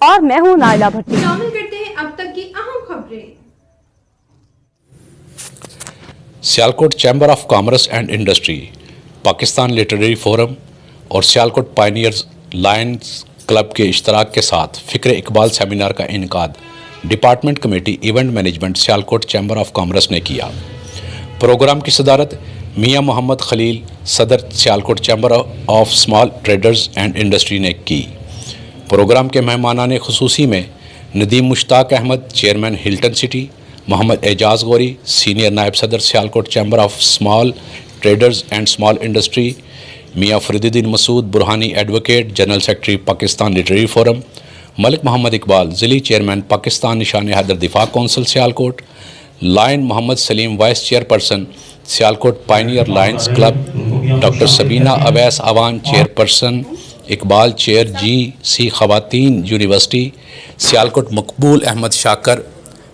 اور میں ہوں نائلہ بھٹی۔ شامل کرتے ہیں اب تک کی اہم خبریں۔ Sialkot chamber of commerce and industry, Pakistan literary forum اور سیالکوٹ پائنیئرز لائنز کلب کے اشتراک کے ساتھ فکر اقبال سیمینار کا انعقاد department committee event management Sialkot chamber of commerce نے کیا۔ پروگرام کی صدارت میاں محمد خلیل، صدر Sialkot chamber of small traders and industry نے کی۔ پروگرام کے مہمانان خصوصی میں Nadeem Mushtaq Ahmed, chairman Hilton city, Muhammad Ijaz Ghauri, senior نائب صدر Sialkot chamber of small traders and small industry, Mian Farid Uddin Masood Burhani advocate, general secretary Pakistan literary forum, Malik Muhammad Iqbal, ضلعی چیئرمین پاکستان نشان حیدر دفاع council Sialkot, lion Muhammad Saleem vice chairperson Sialkot pioneer lions club, doctor Sabina Awais Awan chairperson, Iqbal chair G C خواتین یونیورسٹی، سیالکوٹ مقبول احمد شاکر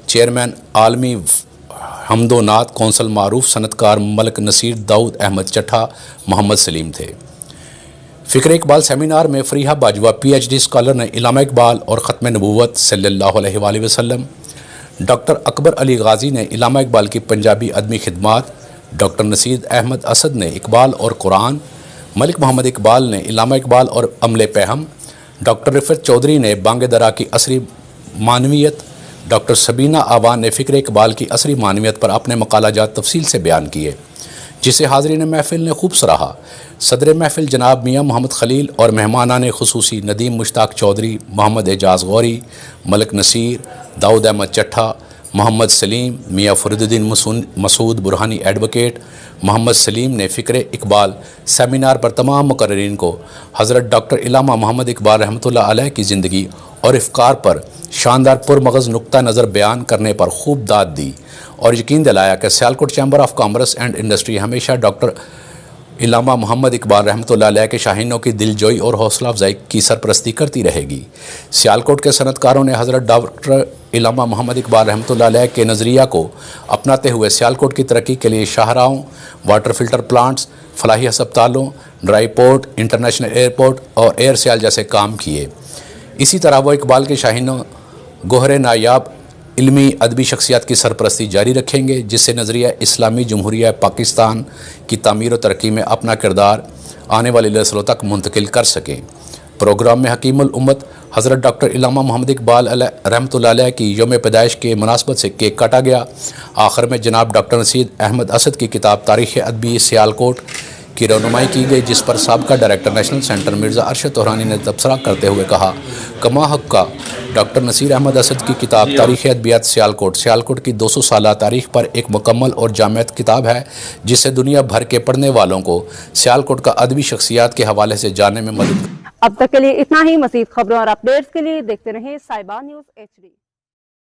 چیئرمین عالمی حمد و نعت council, معروف صنعت کار ملک نصیر، داؤد احمد چٹھا، محمد سلیم تھے۔ فکر اقبال سیمینار میں Fariha Bajwa P H D scholar نے علامہ اقبال اور ختم نبوت صلی اللہ علیہ وآلہ وسلم، ڈاکٹر اکبر علی غازی نے علامہ اقبال کی پنجابی ادبی خدمات، ڈاکٹر نصیر احمد اسد نے اقبال اور قرآن، ملک محمد اقبال نے علامہ اقبال اور عمل پیہم، ڈاکٹر رفعت چودھری نے بانگ درا کی عصری معنویت، ڈاکٹر سبینہ آوان نے فکر اقبال کی عصری معنویت پر اپنے مقالہ جات تفصیل سے بیان کیے، جسے حاضرین محفل نے خوب سراہا۔ صدر محفل جناب میاں محمد خلیل اور مہمانان خصوصی ندیم مشتاق چودھری، محمد اعجاز غوری، ملک نصیر، داؤد احمد چٹھا، محمد سلیم، میاں فرید الدین مسعود برہانی ایڈوکیٹ، محمد سلیم نے فکر اقبال سیمینار پر تمام مقررین کو حضرت ڈاکٹر علامہ محمد اقبال رحمۃ اللہ علیہ کی زندگی اور افکار پر شاندار پرمغز نقطہ نظر بیان کرنے پر خوب داد دی اور یقین دلایا کہ Sialkot chamber of commerce and industry ہمیشہ ڈاکٹر علامہ محمد اقبال رحمۃ اللہ علیہ کے شاہینوں کی دل جوئی اور حوصلہ افزائی کی سرپرستی کرتی رہے گی۔ سیالکوٹ کے صنعت کاروں نے حضرت ڈاکٹر علامہ محمد اقبال رحمۃ اللہ علیہ کے نظریہ کو اپناتے ہوئے سیالکوٹ کی ترقی کے لیے شاہراہوں، واٹر فلٹر پلانٹس، فلاحی ہسپتالوں، ڈرائی پورٹ، انٹرنیشنل ایئرپورٹ اور ایئر سیال جیسے کام کیے۔ اسی طرح وہ اقبال کے شاہینوں گوہر نایاب علمی ادبی شخصیات کی سرپرستی جاری رکھیں گے، جس سے نظریہ اسلامی جمہوریہ پاکستان کی تعمیر و ترقی میں اپنا کردار آنے والی نسلوں تک منتقل کر سکیں۔ پروگرام میں حکیم الامت حضرت ڈاکٹر علامہ محمد اقبال رحمۃ اللہ علیہ کی یوم پیدائش کے مناسبت سے کیک کاٹا گیا۔ آخر میں جناب ڈاکٹر نصیر احمد اسد کی کتاب تاریخ ادبی سیالکوٹ کی رونمائی کی گئی، جس پر سابقہ director national centre Mirza Arshad Torani نے تبصرہ کرتے ہوئے کہا، کما حق کا ڈاکٹر نصیر احمد اسد کی کتاب تاریخ ادبیات سیالکوٹ کی 200 سالہ تاریخ پر ایک مکمل اور جامع کتاب ہے، جس سے دنیا بھر کے پڑھنے والوں کو سیالکوٹ کا ادبی شخصیات کے حوالے سے جاننے میں مدد۔ اب تک کے لیے اتنا ہی۔ مزید خبروں اور اپڈیٹس کے لیے دیکھتے رہیں صاحبہ نیوز HD۔